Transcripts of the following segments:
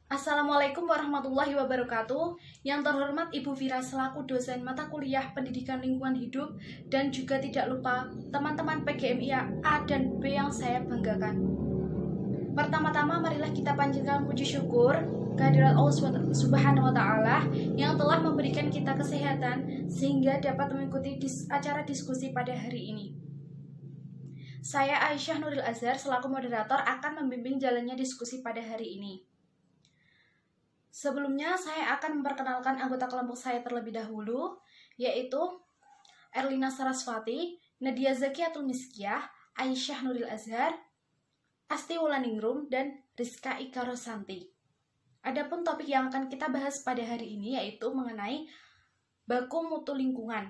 Assalamualaikum warahmatullahi wabarakatuh. Yang terhormat Ibu Vira selaku dosen mata kuliah Pendidikan Lingkungan Hidup dan juga tidak lupa teman-teman PGMIA A dan B yang saya banggakan. Pertama-tama marilah kita panjatkan puji syukur kehadirat Allah Subhanahu wa taala yang telah memberikan kita kesehatan sehingga dapat mengikuti acara diskusi pada hari ini. Saya Aisyah Nuril Azhar selaku moderator akan membimbing jalannya diskusi pada hari ini. Sebelumnya saya akan memperkenalkan anggota kelompok saya terlebih dahulu, yaitu Erlina Saraswati, Nadia Zakiatul Miskiyah, Aisyah Nuril Azhar, Asti Wulandingrum, dan Rizka Ika Rosanti. Adapun topik yang akan kita bahas pada hari ini yaitu mengenai baku mutu lingkungan.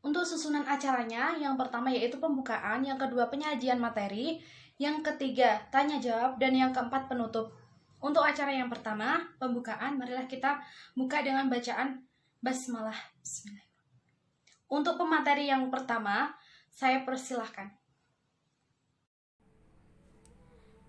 Untuk susunan acaranya, yang pertama yaitu pembukaan, yang kedua penyajian materi, yang ketiga tanya jawab, dan yang keempat penutup. Untuk acara yang pertama, pembukaan, marilah kita buka dengan bacaan basmalah. Bismillahirrahmanirrahim. Untuk pemateri yang pertama, saya persilahkan.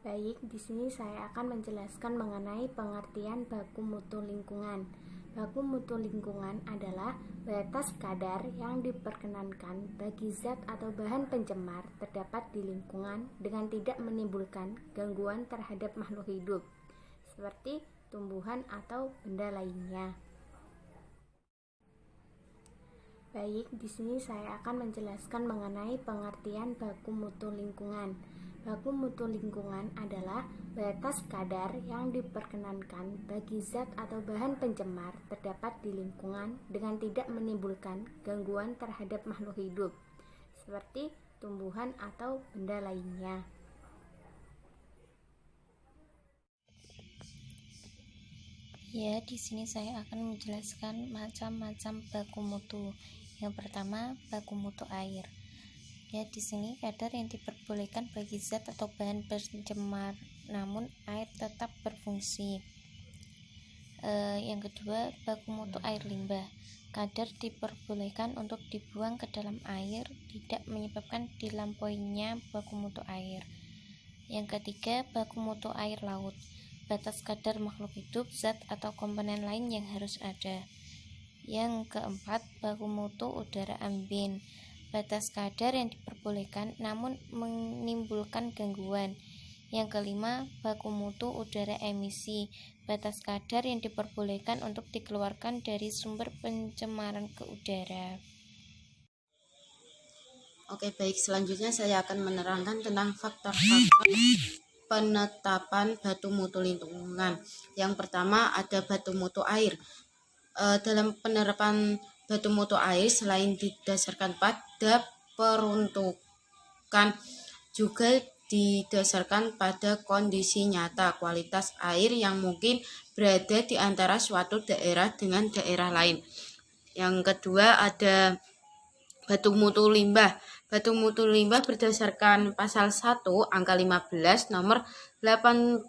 Baik, di sini saya akan menjelaskan mengenai pengertian baku mutu lingkungan. Baku mutu lingkungan adalah batas kadar yang diperkenankan bagi zat atau bahan pencemar terdapat di lingkungan dengan tidak menimbulkan gangguan terhadap makhluk hidup, seperti tumbuhan atau benda lainnya. Baik, di sini saya akan menjelaskan mengenai pengertian baku mutu lingkungan. Baku mutu lingkungan adalah batas kadar yang diperkenankan bagi zat atau bahan pencemar terdapat di lingkungan dengan tidak menimbulkan gangguan terhadap makhluk hidup, seperti tumbuhan atau benda lainnya. Ya, di sini saya akan menjelaskan macam-macam baku mutu. Yang pertama, baku mutu air. Ya, di sini kadar yang diperbolehkan bagi zat atau bahan pencemar, namun air tetap berfungsi. Yang kedua, baku mutu air limbah. Kadar diperbolehkan untuk dibuang ke dalam air, tidak menyebabkan dilampauinya baku mutu air. Yang ketiga, baku mutu air laut. Batas kadar makhluk hidup, zat atau komponen lain yang harus ada. Yang keempat, baku mutu udara ambien. Batas kadar yang diperbolehkan namun menimbulkan gangguan. Yang kelima, baku mutu udara emisi. Batas kadar yang diperbolehkan untuk dikeluarkan dari sumber pencemaran ke udara. Oke, baik. Selanjutnya saya akan menerangkan tentang faktor-faktor penetapan baku mutu lingkungan. Yang pertama ada baku mutu air. Dalam penerapan baku mutu air selain didasarkan pada peruntukan, juga didasarkan pada kondisi nyata kualitas air yang mungkin berada di antara suatu daerah dengan daerah lain. Yang kedua ada baku mutu limbah. Baku mutu limbah berdasarkan pasal 1 angka 15 nomor 82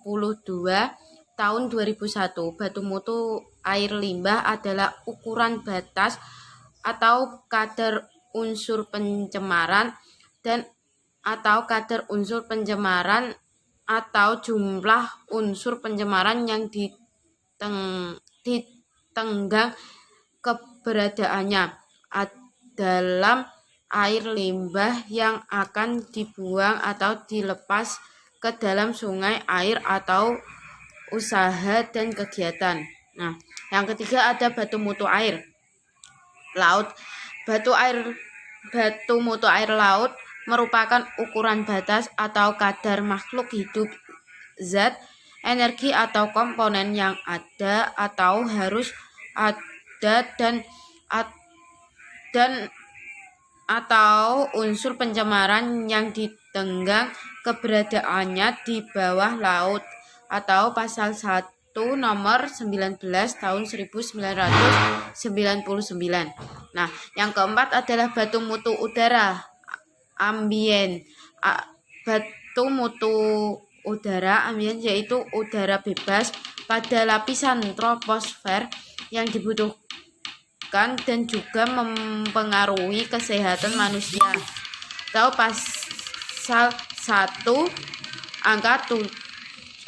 tahun 2001. Baku mutu air limbah adalah ukuran batas atau kadar unsur pencemaran dan atau kadar unsur pencemaran atau jumlah unsur pencemaran yang ditenggang keberadaannya dalam air limbah yang akan dibuang atau dilepas ke dalam sungai, air, atau usaha dan kegiatan. Nah, yang ketiga ada baku mutu air laut. Baku mutu air laut merupakan ukuran batas atau kadar makhluk hidup, zat, energi atau komponen yang ada atau harus ada dan atau unsur pencemaran yang ditenggang keberadaannya di bawah laut, atau pasal 1 nomor 19 tahun 1999. Nah, yang keempat adalah baku mutu udara ambien. Baku mutu udara ambien yaitu udara bebas pada lapisan troposfer yang dibutuhkan dan juga mempengaruhi kesehatan manusia. Tahu pasal 1 angka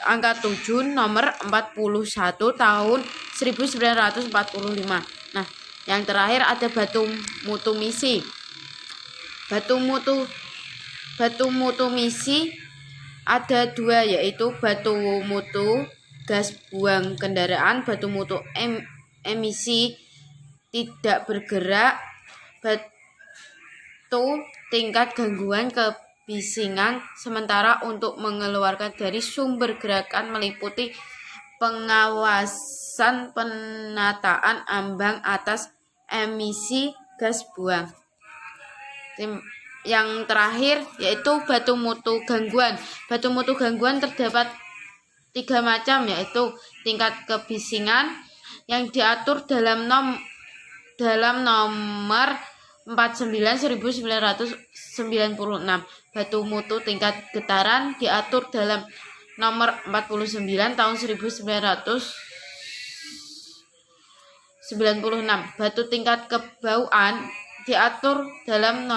angka 7 nomor 41 tahun 1945. Nah, yang terakhir ada batu mutu misi. Batu mutu misi ada dua, yaitu batu mutu gas buang kendaraan, batu mutu emisi tidak bergerak, batu tingkat gangguan kebisingan sementara. Untuk mengeluarkan dari sumber gerakan meliputi pengawasan penataan ambang atas emisi gas buang. Yang terakhir yaitu batu mutu gangguan. Batu mutu gangguan terdapat 3 macam, yaitu tingkat kebisingan yang diatur dalam nomor 49/1996. Batu mutu tingkat getaran diatur dalam nomor 49 tahun 1996. Batu tingkat kebauan diatur dalam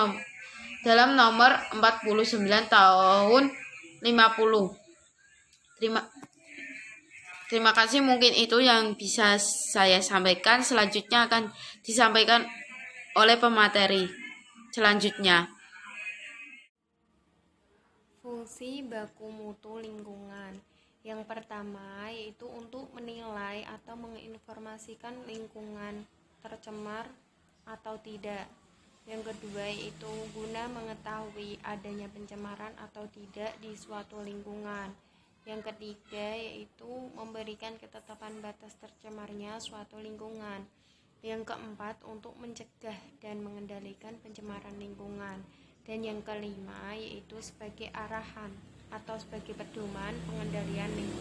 nomor 49 tahun 50. Terima kasih, mungkin itu yang bisa saya sampaikan. Selanjutnya akan disampaikan oleh pemateri selanjutnya. Fungsi baku mutu lingkungan. Yang pertama yaitu untuk menilai atau menginformasikan lingkungan tercemar atau tidak. Yang kedua yaitu guna mengetahui adanya pencemaran atau tidak di suatu lingkungan. Yang ketiga yaitu memberikan ketetapan batas tercemarnya suatu lingkungan. Yang keempat untuk mencegah dan mengendalikan pencemaran lingkungan. Dan yang kelima yaitu sebagai arahan atau sebagai pedoman pengendalian lingkungan.